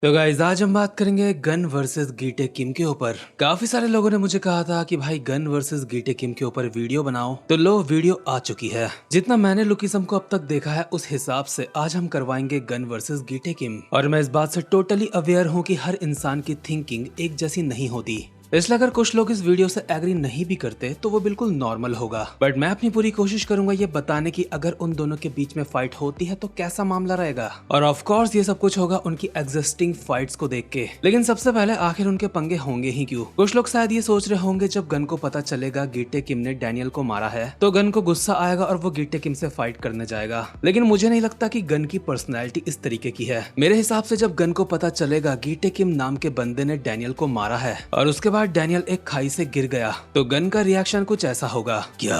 तो गाइस आज हम बात करेंगे गन वर्सेस गीटे किम के ऊपर। काफी सारे लोगों ने मुझे कहा था कि भाई गन वर्सेस गीटे किम के ऊपर वीडियो बनाओ, तो लो वीडियो आ चुकी है। जितना मैंने लुकिज्म को अब तक देखा है उस हिसाब से आज हम करवाएंगे गन वर्सेस गीटे किम। और मैं इस बात से टोटली अवेयर हूँ कि हर इंसान की थिंकिंग एक जैसी नहीं होती, इसलिए अगर कुछ लोग इस वीडियो से एग्री नहीं भी करते तो वो बिल्कुल नॉर्मल होगा। बट मैं अपनी पूरी कोशिश करूंगा ये बताने की अगर उन दोनों के बीच में फाइट होती है तो कैसा मामला रहेगा। और ऑफ कोर्स ये सब कुछ होगा उनकी एग्जिस्टिंग फाइट्स को देख के। लेकिन सबसे पहले आखिर उनके पंगे होंगे ही क्यों? कुछ लोग शायद ये सोच रहे होंगे जब गन को पता चलेगा गीटे किम ने डैनियल को मारा है तो गन को गुस्सा आएगा और वो गीटे किम से फाइट करने जाएगा। लेकिन मुझे नहीं लगता कि गन की पर्सनैलिटी इस तरीके की है। मेरे हिसाब से जब गन को पता चलेगा गीटे किम नाम के बंदे ने डैनियल को मारा है और उसके बाद डैनियल एक खाई से गिर गया तो गन का रिएक्शन कुछ ऐसा होगा। क्या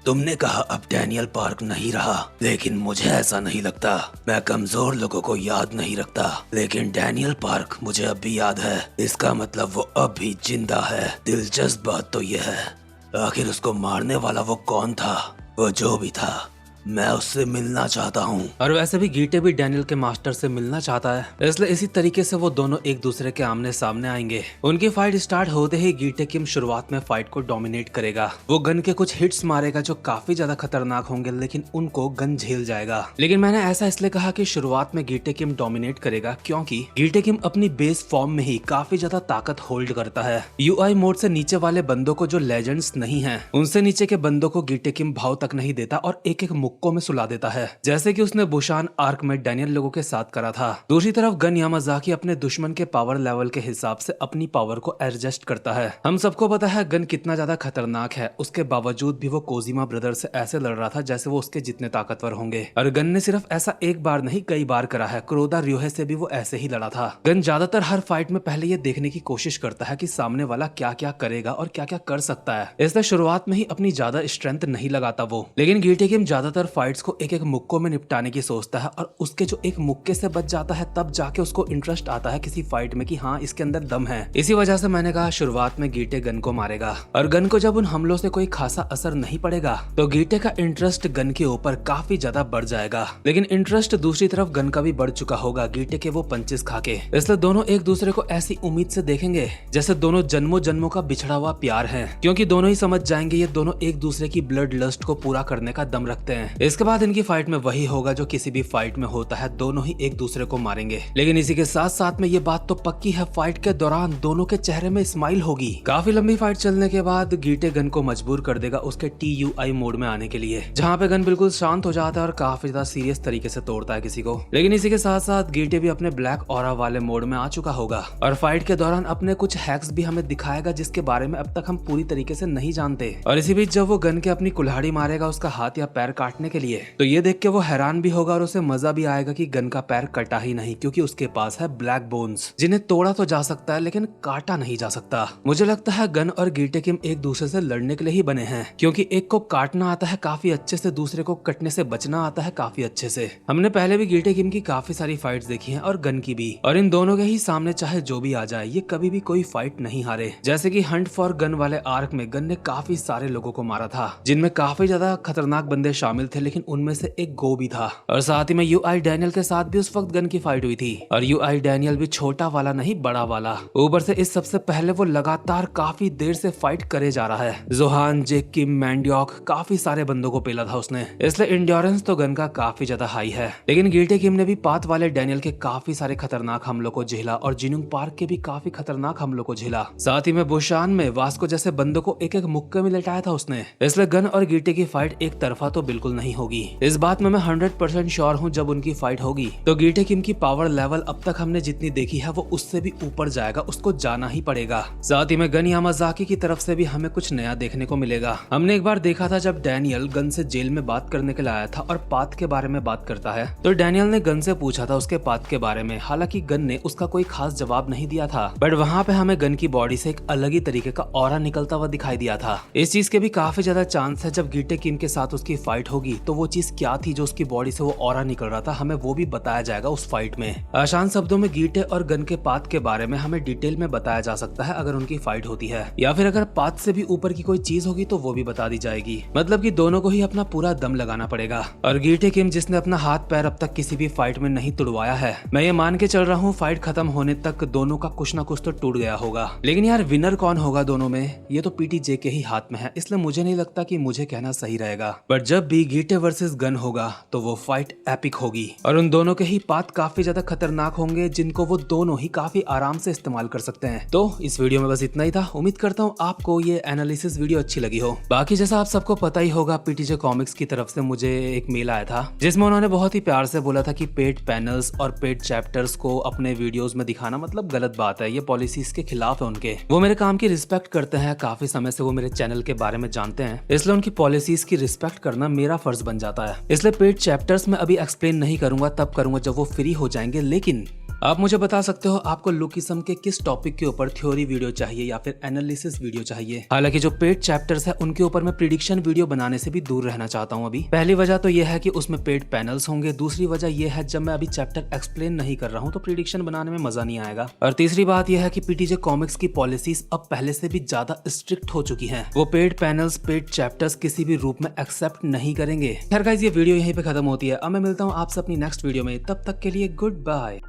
तुमने कहा अब डैनियल पार्क नहीं रहा? लेकिन मुझे ऐसा नहीं लगता। मैं कमजोर लोगों को याद नहीं रखता, लेकिन डैनियल पार्क मुझे अब भी याद है। इसका मतलब वो अब भी जिंदा है। दिलचस्प बात तो यह है आखिर उसको मारने वाला वो कौन था? वो जो भी था मैं उससे मिलना चाहता हूँ। और वैसे भी गीटे भी डैनियल के मास्टर से मिलना चाहता है, इसलिए इसी तरीके से वो दोनों एक दूसरे के आमने सामने आएंगे। उनकी फाइट स्टार्ट होते ही गीटे किम शुरुआत में फाइट को डोमिनेट करेगा। वो गन के कुछ हिट्स मारेगा जो काफी ज्यादा खतरनाक होंगे, लेकिन उनको गन झेल जाएगा। लेकिन मैंने ऐसा इसलिए कहा कि शुरुआत में गीटे किम डोमिनेट करेगा क्योंकि गीटे किम अपनी बेस फॉर्म में ही काफी ज्यादा ताकत होल्ड करता है। यूआई मोड से नीचे वाले बंदों को जो लेजेंड्स नहीं है उनसे नीचे के बंदों को गीटे किम भाव तक नहीं देता और एक एक मुक्कों में सुला देता है, जैसे कि उसने बुशान आर्क में डैनियल लोगों के साथ करा था। दूसरी तरफ गन यामाजाकी अपने दुश्मन के पावर लेवल के हिसाब से अपनी पावर को एडजस्ट करता है। हम सबको पता है गन कितना ज्यादा खतरनाक है, उसके बावजूद भी वो कोजिमा ब्रदर से ऐसे लड़ रहा था जैसे वो उसके जितने ताकतवर होंगे। और गन ने सिर्फ ऐसा एक बार नहीं कई बार करा है। क्रोधा रियोहे से भी वो ऐसे ही लड़ा था। गन ज्यादातर हर फाइट में पहले ये देखने की कोशिश करता है कि सामने वाला क्या क्या करेगा और क्या क्या कर सकता है, इसलिए शुरुआत में ही अपनी ज्यादा स्ट्रेंथ नहीं लगाता वो। लेकिन गीटे किम ज्यादातर फाइट्स को एक एक मुक्कों में निपटाने की सोचता है और उसके जो एक मुक्के से बच जाता है तब जाके उसको इंटरेस्ट आता है किसी फाइट में कि हाँ इसके अंदर दम है। इसी वजह से मैंने कहा शुरुआत में गीटे गन को मारेगा और गन को जब उन हमलों से कोई खासा असर नहीं पड़ेगा तो गीटे का इंटरेस्ट गन के ऊपर काफी ज्यादा बढ़ जाएगा। लेकिन इंटरेस्ट दूसरी तरफ गन का भी बढ़ चुका होगा गीटे के वो पंचेस खा के। इसलिए दोनों एक दूसरे को ऐसी उम्मीद से देखेंगे जैसे दोनों जन्मों जन्मों का बिछड़ा हुआ प्यार है, क्योंकि दोनों ही समझ जाएंगे ये दोनों एक दूसरे की ब्लड लस्ट को पूरा करने का दम रखते हैं। इसके बाद इनकी फाइट में वही होगा जो किसी भी फाइट में होता है, दोनों ही एक दूसरे को मारेंगे। लेकिन इसी के साथ साथ में ये बात तो पक्की है फाइट के दौरान दोनों के चेहरे में स्माइल होगी। काफी लंबी फाइट चलने के बाद गीटे गन को मजबूर कर देगा उसके TUI मोड में आने के लिए, जहाँ पे गन बिल्कुल शांत हो जाता है और काफी ज्यादा सीरियस तरीके से तोड़ता है किसी को। लेकिन इसी के साथ साथ गीटे भी अपने ब्लैक ऑरा वाले मोड में आ चुका होगा और फाइट के दौरान अपने कुछ हैक्स भी हमें दिखाएगा जिसके बारे में अब तक हम पूरी तरीके से नहीं जानते। और इसी बीच जब वो गन के अपनी कुल्हाड़ी मारेगा उसका हाथ या पैर काटने के लिए, तो ये देख के वो हैरान भी होगा और उसे मजा भी आएगा कि गन का पैर कटा ही नहीं, क्योंकि उसके पास है ब्लैक बोन्स जिन्हें तोड़ा तो जा सकता है लेकिन काटा नहीं जा सकता। मुझे लगता है गन और गीटे किम एक दूसरे से लड़ने के लिए ही बने हैं, क्योंकि एक को काटना आता है काफी अच्छे से, दूसरे को कटने से बचना आता है काफी अच्छे से। हमने पहले भी गीटे किम की काफी सारी फाइट्स देखी हैं और गन की भी, और इन दोनों के ही सामने चाहे जो भी आ जाए ये कभी भी कोई फाइट नहीं हारे। जैसे कि हंट फॉर गन वाले आर्क में गन ने काफी सारे लोगों को मारा था जिनमें काफी ज्यादा खतरनाक बंदे शामिल थे, लेकिन उनमें से एक गो भी था। और साथ ही में यूआई डैनियल के साथ भी उस वक्त गन की फाइट हुई थी, और यूआई डैनियल भी छोटा वाला नहीं बड़ा वाला। ऊपर से इस सबसे पहले वो लगातार काफी देर से फाइट करे जा रहा है। जोहान, जेक किम, मैंडियोक, काफी सारे बंदों को पेला था उसने, इसलिए इंड्योरेंस तो गन का काफी ज्यादा हाई है। लेकिन गीटे किम ने भी पात वाले डैनियल के काफी सारे खतरनाक हमलों को झेला और जिनुंग पार्क के भी काफी खतरनाक हमलों को झेला। साथ ही में बुशान में वास्को जैसे बंदों को एक एक मुक्के में लटाया था उसने। इसलिए गन और गीटे की फाइट एक तरफा तो बिल्कुल नहीं होगी। इस बात में मैं 100% श्योर हूँ जब उनकी फाइट होगी तो गीटे किम की पावर लेवल अब तक हमने जितनी देखी है वो उससे भी ऊपर जाएगा, उसको जाना ही पड़ेगा। साथ ही में गन यामाजाकी की तरफ से भी हमें कुछ नया देखने को मिलेगा। हमने एक बार देखा था जब डैनियल गन से जेल में बात करने के लिए आया था और पाथ के बारे में बात करता है, तो डैनियल ने गन से पूछा था उसके पाथ के बारे में। हालांकि गन ने उसका कोई खास जवाब नहीं दिया था, बट वहाँ पे हमें गन की बॉडी से एक अलग ही तरीके का ऑरा निकलता हुआ दिखाई दिया था। इस चीज के भी काफी ज्यादा चांस है जब गीटे किम के साथ उसकी फाइट होगी होगी तो वो चीज क्या थी जो उसकी बॉडी से वो ऑरा निकल रहा था, हमें वो भी बताया जाएगा उस फाइट में। आसान शब्दों में गीटे और गन के पाथ के बारे में हमें डिटेल में बताया जा सकता है अगर उनकी फाइट होती है, या फिर अगर पाथ से भी ऊपर की कोई चीज होगी तो वो भी बता दी जाएगी। मतलब कि दोनों को ही अपना पूरा दम लगाना पड़ेगा। और गीटे किम जिसने अपना हाथ पैर अब तक किसी भी फाइट में नहीं तुड़वाया है, मैं ये मान के चल रहा हूँ फाइट खत्म होने तक दोनों का कुछ ना कुछ तो टूट गया होगा। लेकिन यार विनर कौन होगा दोनों में, ये तो पीटीजे के ही हाथ में है, इसलिए मुझे नहीं लगता कि मुझे कहना सही रहेगा। बट जब भी गीटे वर्सेस गन होगा तो वो फाइट एपिक होगी और उन दोनों के ही पाथ काफी ज्यादा खतरनाक होंगे जिनको वो दोनों ही काफी आराम से इस्तेमाल कर सकते हैं। तो इस वीडियो में बस इतना ही था। उम्मीद करता हूँ आपको ये एनालिसिस वीडियो अच्छी लगी हो। बाकी जैसा आप सबको पता ही होगा, पीटीजे कॉमिक्स की तरफ से मुझे एक मेल आया था जिसमें उन्होंने बहुत ही प्यार से बोला था कि पेड पैनल्स और पेड चैप्टर्स को अपने वीडियोस में दिखाना मतलब गलत बात है, ये पॉलिसीज के खिलाफ है उनके। वो मेरे काम की रिस्पेक्ट करते हैं, काफी समय से वो मेरे चैनल के बारे में जानते हैं, इसलिए उनकी पॉलिसीज की रिस्पेक्ट करना मेरा फर्ज बन जाता है। इसलिए पेड चैप्टर्स में अभी एक्सप्लेन नहीं करूंगा, तब करूंगा जब वो फ्री हो जाएंगे। लेकिन आप मुझे बता सकते हो आपको लुकिज्म के किस टॉपिक के ऊपर थ्योरी वीडियो चाहिए या फिर एनालिसिस वीडियो चाहिए। हालांकि जो पेड चैप्टर्स है उनके ऊपर मैं प्रिडिक्शन वीडियो बनाने से भी दूर रहना चाहता हूं। अभी पहली वजह तो यह है कि उसमें पेड पैनल्स होंगे, दूसरी वजह यह है जब मैं अभी चैप्टर एक्सप्लेन नहीं कर रहा हूं तो प्रिडिक्शन बनाने में मजा नहीं आएगा, और तीसरी बात यह है कि पीटीजे कॉमिक्स की पॉलिसीज अब पहले से भी ज्यादा स्ट्रिक्ट हो चुकी है। वो पेड पैनल्स पेड चैप्टर्स किसी भी रूप में एक्सेप्ट नहीं करेंगे। खैर गाइस, ये वीडियो यहीं पे खत्म होती है। अब मैं मिलता हूँ आपसे अपनी नेक्स्ट वीडियो में, तब तक के लिए गुड बाय।